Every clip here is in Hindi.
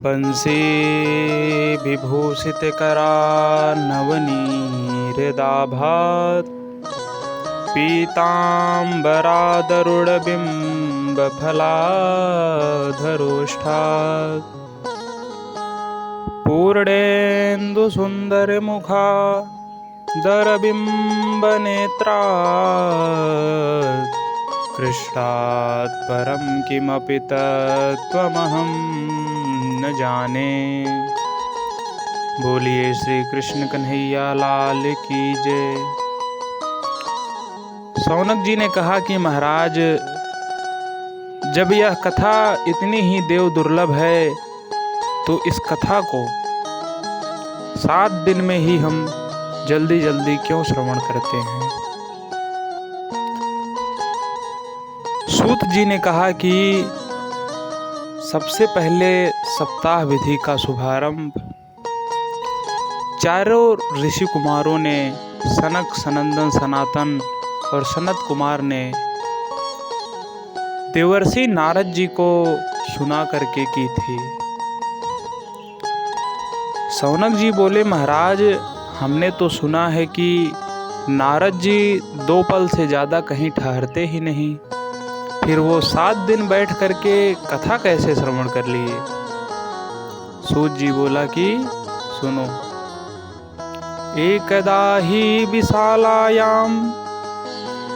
बंसी विभूषितकरा नवनीरदाभात् पीताम्बरादरुणबिम्बफलाधरोष्ठात् पूर्णेन्दुसुन्दरमुखा दरबिम्बनेत्रात् कृष्णात् परं किमपि तत्त्वमहं न जाने। बोलिए श्री कृष्ण कन्हैया लाल की जय। शौनक जी ने कहा कि महाराज, जब यह कथा इतनी ही देव दुर्लभ है तो इस कथा को 7 दिन में ही हम जल्दी जल्दी क्यों श्रवण करते हैं। सूत जी ने कहा कि सबसे पहले सप्ताह विधि का शुभारंभ चारों ऋषि कुमारों ने सनक, सनंदन, सनातन और सनत कुमार ने देवर्षि नारद जी को सुना करके की थी। शौनक जी बोले, महाराज, हमने तो सुना है कि नारद जी 2 पल से ज़्यादा कहीं ठहरते ही नहीं, फिर वो 7 दिन बैठ करके कथा कैसे श्रवण कर लिए। सूत जी बोला कि सुनो। एकदा ही विशालायां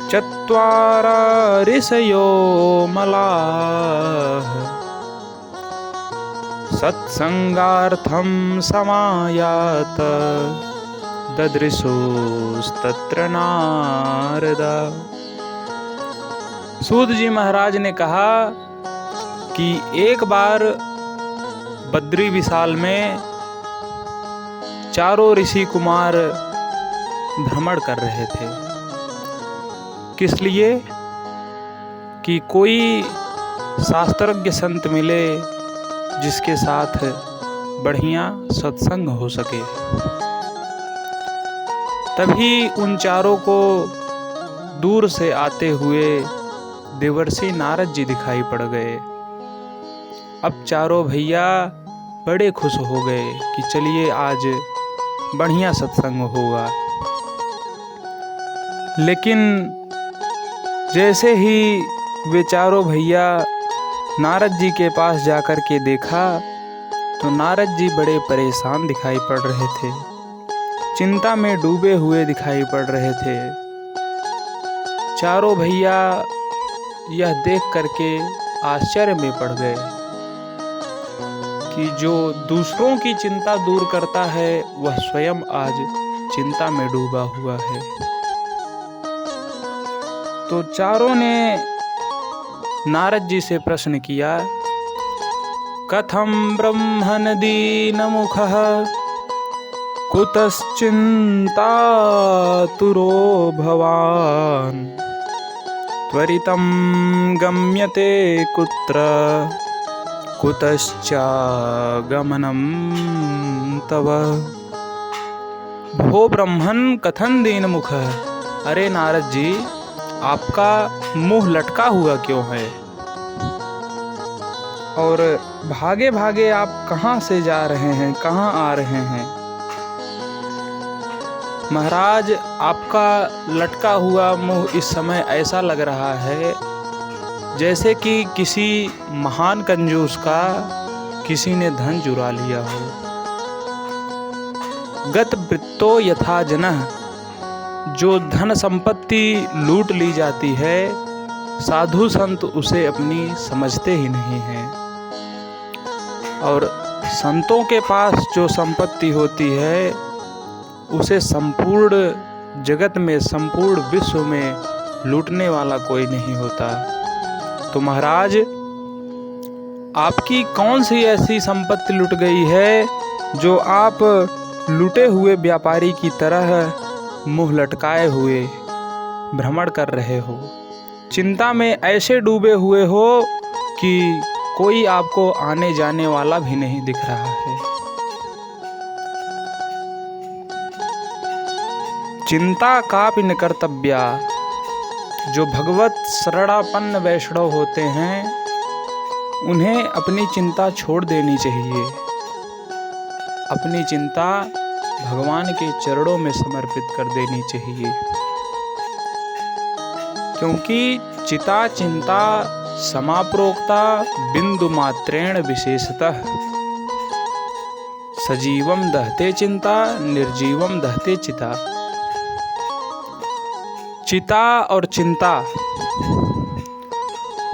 चत्वारा ऋषयो मलाः सत्संगार्थं समायात ददृशोस्तत्र नारदा। सूत जी महाराज ने कहा कि एक बार बद्री विशाल में चारों ऋषि कुमार भ्रमण कर रहे थे। किस लिए? कि कोई शास्त्रज्ञ संत मिले जिसके साथ बढ़िया सत्संग हो सके। तभी उन चारों को दूर से आते हुए देवर्षि नारद जी दिखाई पड़ गए। अब चारों भैया बड़े खुश हो गए कि चलिए आज बढ़िया सत्संग होगा। लेकिन जैसे ही वे चारों भैया नारद जी के पास जाकर के देखा तो नारद जी बड़े परेशान दिखाई पड़ रहे थे, चिंता में डूबे हुए दिखाई पड़ रहे थे। चारों भैया यह देख करके आश्चर्य में पड़ गए कि जो दूसरों की चिंता दूर करता है वह स्वयं आज चिंता में डूबा हुआ है। तो चारों ने नारद जी से प्रश्न किया, कथम ब्रह्मन् दीनमुखः कुतश्चिन्तातुरो भवान् त्वरितं गम्यते कुत्र कुतश्चागमनं तव। भो ब्रह्मन् कथं दीनमुखः। अरे नारद जी, आपका मुंह लटका हुआ क्यों है और भागे भागे आप कहाँ से जा रहे हैं, कहाँ आ रहे हैं। महाराज, आपका लटका हुआ मुंह इस समय ऐसा लग रहा है जैसे कि किसी महान कंजूस का किसी ने धन चुरा लिया हो। गत वृत्तो यथा जनः। जो धन संपत्ति लूट ली जाती है, साधु संत उसे अपनी समझते ही नहीं हैं। और संतों के पास जो संपत्ति होती है उसे संपूर्ण जगत में, संपूर्ण विश्व में लूटने वाला कोई नहीं होता। तो महाराज, आपकी कौन सी ऐसी संपत्ति लुट गई है जो आप लूटे हुए व्यापारी की तरह मुंह लटकाए हुए भ्रमण कर रहे हो, चिंता में ऐसे डूबे हुए हो कि कोई आपको आने जाने वाला भी नहीं दिख रहा है। चिंता कापि न कर्तव्या। जो भगवत शरणापन्न वैष्णव होते हैं उन्हें अपनी चिंता छोड़ देनी चाहिए। अपनी चिंता भगवान के चरणों में समर्पित कर देनी चाहिए, क्योंकि चिता चिंता समाप्रोक्ता बिंदु मात्रेण विशेषतः सजीवम दहते चिंता निर्जीवम दहते चिता। चिता और चिंता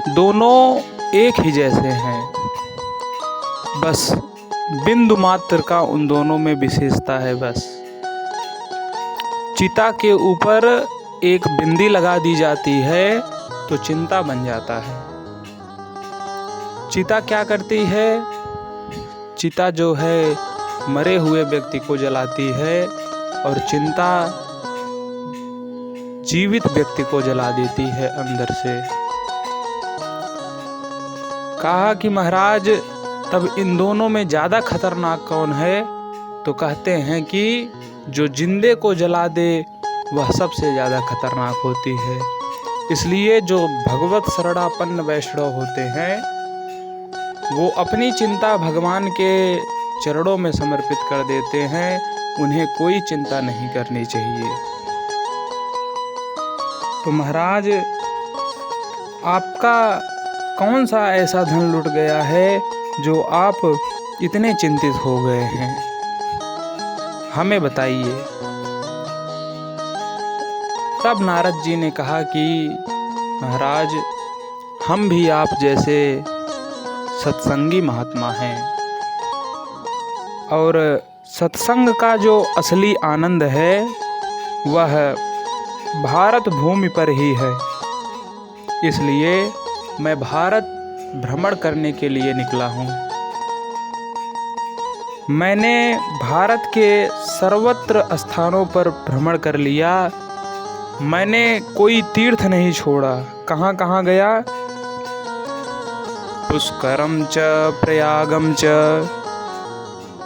दोनों एक ही जैसे हैं, बस बिंदु मात्र का उन दोनों में विशेषता है। बस चिता के ऊपर एक बिंदी लगा दी जाती है तो चिंता बन जाता है। चिता क्या करती है? चिता जो है मरे हुए व्यक्ति को जलाती है और चिंता जीवित व्यक्ति को जला देती है अंदर से। कहा कि महाराज तब इन दोनों में ज़्यादा खतरनाक कौन है? तो कहते हैं कि जो जिंदे को जला दे वह सबसे ज़्यादा खतरनाक होती है। इसलिए जो भगवत शरणापन्न वैष्णव होते हैं वो अपनी चिंता भगवान के चरणों में समर्पित कर देते हैं। उन्हें कोई चिंता नहीं करनी चाहिए। तो महाराज आपका कौन सा ऐसा धन लुट गया है जो आप इतने चिंतित हो गए हैं? हमें बताइए। तब नारद जी ने कहा कि महाराज हम भी आप जैसे सत्संगी महात्मा हैं और सत्संग का जो असली आनंद है वह भारत भूमि पर ही है। इसलिए मैं भारत भ्रमण करने के लिए निकला हूँ। मैंने भारत के सर्वत्र स्थानों पर भ्रमण कर लिया। मैंने कोई तीर्थ नहीं छोड़ा। कहाँ कहाँ गया? पुष्करम च प्रयागम च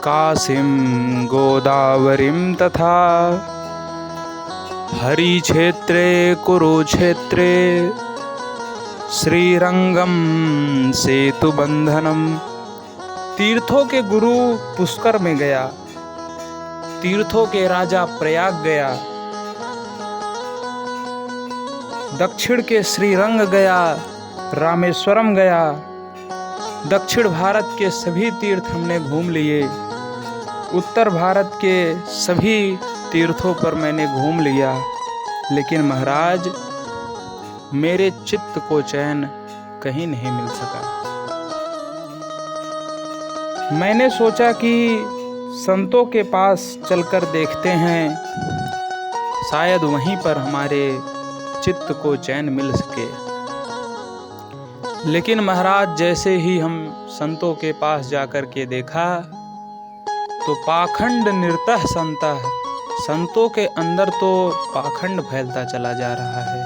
काशीम गोदावरीम तथा हरि क्षेत्रे कुरुक्षेत्रे श्रीरंगम सेतु बंधनम। तीर्थों के गुरु पुष्कर में गया, तीर्थों के राजा प्रयाग गया, दक्षिण के श्रीरंग गया, रामेश्वरम गया। दक्षिण भारत के सभी तीर्थ हमने घूम लिए। उत्तर भारत के सभी तीर्थों पर मैंने घूम लिया। लेकिन महाराज मेरे चित्त को चैन कहीं नहीं मिल सका। मैंने सोचा कि संतों के पास चलकर देखते हैं, शायद वहीं पर हमारे चित्त को चैन मिल सके। लेकिन महाराज जैसे ही हम संतों के पास जाकर के देखा तो पाखंड निरतः संतः, संतों के अंदर तो पाखंड फैलता चला जा रहा है।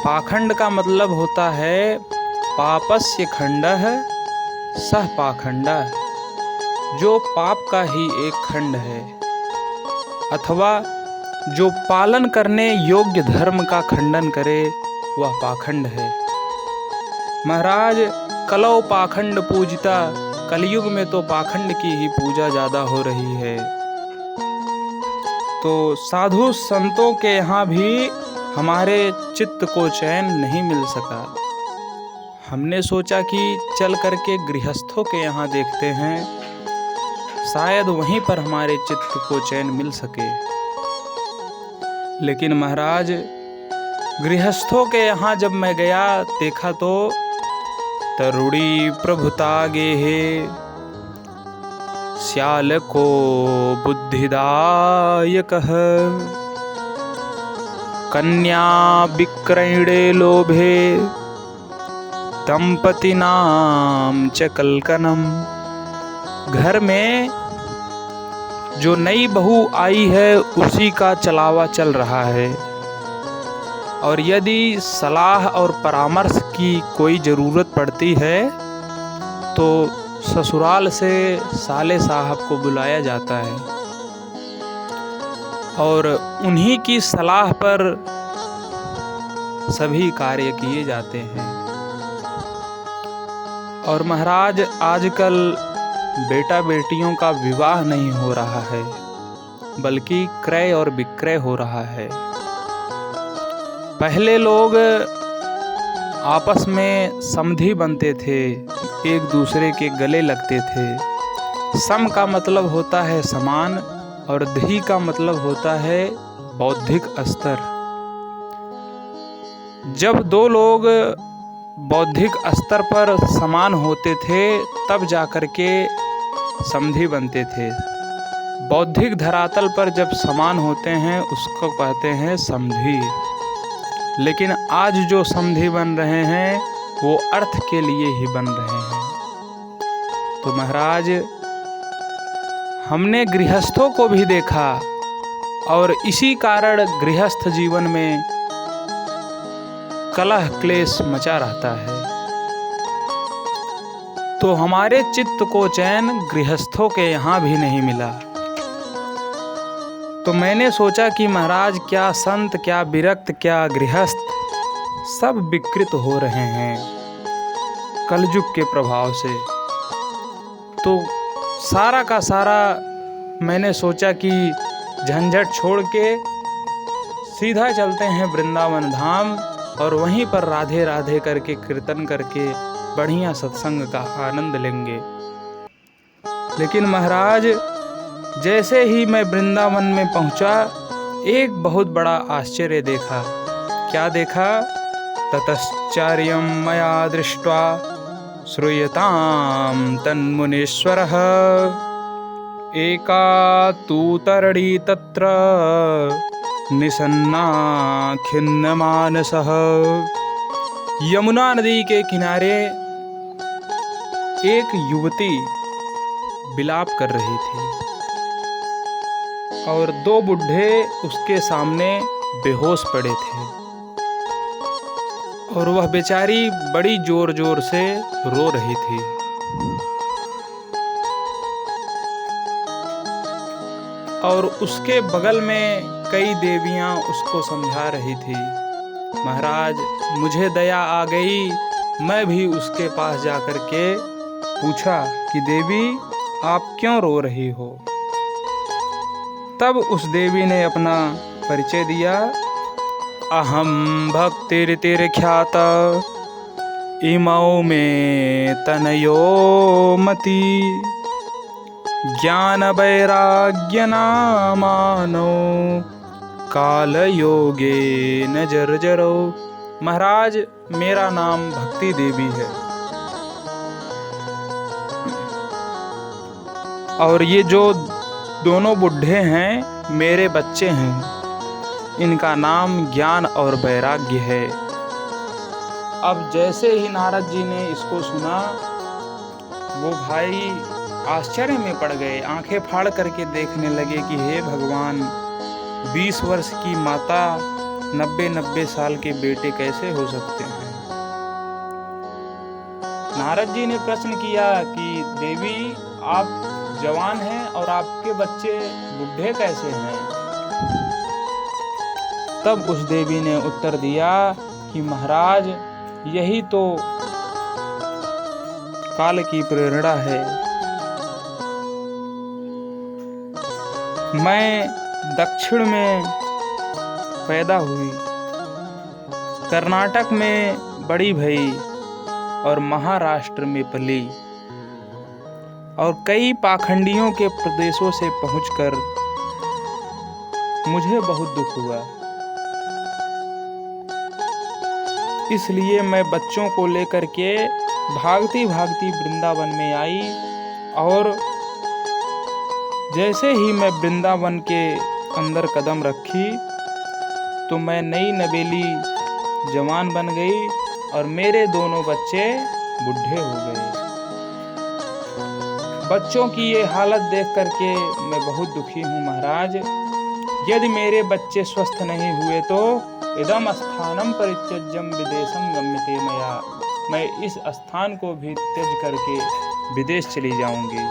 पाखंड का मतलब होता है पापस्य खंडः सह पाखंडः, जो पाप का ही एक खंड है, अथवा जो पालन करने योग्य धर्म का खंडन करे वह पाखंड है। महाराज कलौ पाखंड पूजिता, कलयुग में तो पाखंड की ही पूजा ज़्यादा हो रही है। तो साधु संतों के यहाँ भी हमारे चित्त को चैन नहीं मिल सका। हमने सोचा कि चल करके गृहस्थों के यहाँ देखते हैं, शायद वहीं पर हमारे चित्त को चैन मिल सके। लेकिन महाराज गृहस्थों के यहाँ जब मैं गया देखा तो तरुणी प्रभुता गेहे श्याल को बुद्धिदायकः कन्या विक्रयणे लोभे दंपतिनाम च कलकनम। घर में जो नई बहू आई है उसी का चलावा चल रहा है, और यदि सलाह और परामर्श की कोई ज़रूरत पड़ती है तो ससुराल से साले साहब को बुलाया जाता है और उन्हीं की सलाह पर सभी कार्य किए जाते हैं। और महाराज आजकल बेटा बेटियों का विवाह नहीं हो रहा है, बल्कि क्रय और विक्रय हो रहा है। पहले लोग आपस में समधी बनते थे, एक दूसरे के गले लगते थे। सम का मतलब होता है समान और धी का मतलब होता है बौद्धिक स्तर। जब दो लोग बौद्धिक स्तर पर समान होते थे तब जाकर के समधी बनते थे। बौद्धिक धरातल पर जब समान होते हैं उसको कहते हैं समधी। लेकिन आज जो समधी बन रहे हैं वो अर्थ के लिए ही बन रहे हैं। तो महाराज हमने गृहस्थों को भी देखा और इसी कारण गृहस्थ जीवन में कलह क्लेश मचा रहता है। तो हमारे चित्त को चैन गृहस्थों के यहाँ भी नहीं मिला। तो मैंने सोचा कि महाराज क्या संत, क्या विरक्त, क्या गृहस्थ सब विकृत हो रहे हैं कलयुग के प्रभाव से। तो सारा का सारा मैंने सोचा कि झंझट छोड़ के सीधा चलते हैं वृंदावन धाम और वहीं पर राधे राधे करके कीर्तन करके बढ़िया सत्संग का आनंद लेंगे। लेकिन महाराज जैसे ही मैं वृंदावन में पहुंचा एक बहुत बड़ा आश्चर्य देखा। क्या देखा? ततश्चर्यं मया दृष्ट्वा श्रूयतां तन्मुनीश्वरः एका तु तरणी तत्र निसन्ना खिन्नमानसः। यमुना नदी के किनारे एक युवती विलाप कर रही थी और दो बुढ़े उसके सामने बेहोश पड़े थे और वह बेचारी बड़ी जोर जोर से रो रही थी। और उसके बगल में कई देवियां उसको समझा रही थी। महाराज मुझे दया आ गई, मैं भी उसके पास जाकर के पूछा कि देवी आप क्यों रो रही हो? तब उस देवी ने अपना परिचय दिया। अहम भक्तिर्तिर्ख्यात इमौ में तनयो मति ज्ञान वैराग्य नामानो काल योगे न जर्जरो। महाराज मेरा नाम भक्ति देवी है और ये जो दोनों बुढ़े हैं मेरे बच्चे हैं, इनका नाम ज्ञान और वैराग्य है। अब जैसे ही नारद जी ने इसको सुना वो भाई आश्चर्य में पड़ गए, आंखें फाड़ करके देखने लगे कि हे भगवान 20 वर्ष की माता 90 साल के बेटे कैसे हो सकते हैं। नारद जी ने प्रश्न किया कि देवी आप जवान हैं और आपके बच्चे बूढ़े कैसे हैं? तब उस देवी ने उत्तर दिया कि महाराज यही तो काल की प्रेरणा है। मैं दक्षिण में पैदा हुई, कर्नाटक में बड़ी भई और महाराष्ट्र में पली और कई पाखंडियों के प्रदेशों से पहुंचकर मुझे बहुत दुख हुआ। इसलिए मैं बच्चों को लेकर के भागती भागती वृंदावन में आई और जैसे ही मैं वृंदावन के अंदर कदम रखी तो मैं नई नवेली जवान बन गई और मेरे दोनों बच्चे बूढ़े हो गए। बच्चों की ये हालत देख करके मैं बहुत दुखी हूँ महाराज। यदि मेरे बच्चे स्वस्थ नहीं हुए तो इदम स्थानम परित्यज्यम विदेशम गम्यते मया, मैं इस स्थान को भी त्यज करके विदेश चली जाऊंगी।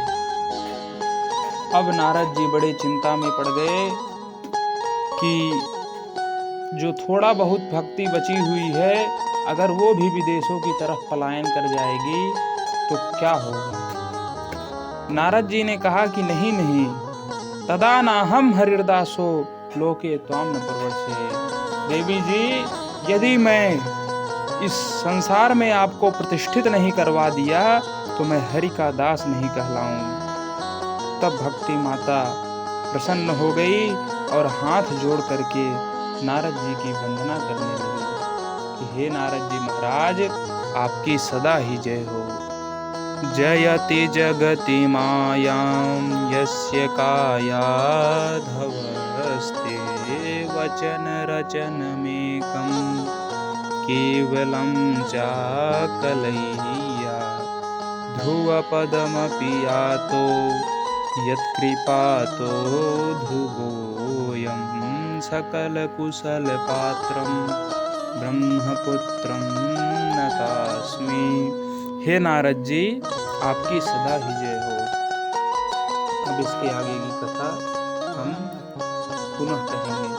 अब नारद जी बड़े चिंता में पड़ गए कि जो थोड़ा बहुत भक्ति बची हुई है अगर वो भी विदेशों की तरफ पलायन कर जाएगी तो क्या होगा? नारद जी ने कहा कि नहीं नहीं, तदा नाहम हरिर्दासो लोके त्वाम न प्रवर्षे। देवी जी, यदि मैं इस संसार में आपको प्रतिष्ठित नहीं करवा दिया तो मैं हरि का दास नहीं कहलाऊं। तब भक्ति माता प्रसन्न हो गई और हाथ जोड़ करके नारद जी की वंदना करने लगी कि हे नारद जी महाराज, आपकी सदा ही जय हो। जयति जगति मायां यस्य कायाधवस्ते वचन रचनमेकं केवलं चाकलय्या ध्रुवपदमपि यातो यत्कृपातो ध्रुवोऽयं सकलकुशलपात्रं ब्रह्मपुत्रं नतास्मि। हे नारद जी, आपकी सदा ही जय हो। अब इसके आगे की कथा हम पुनः कहेंगे।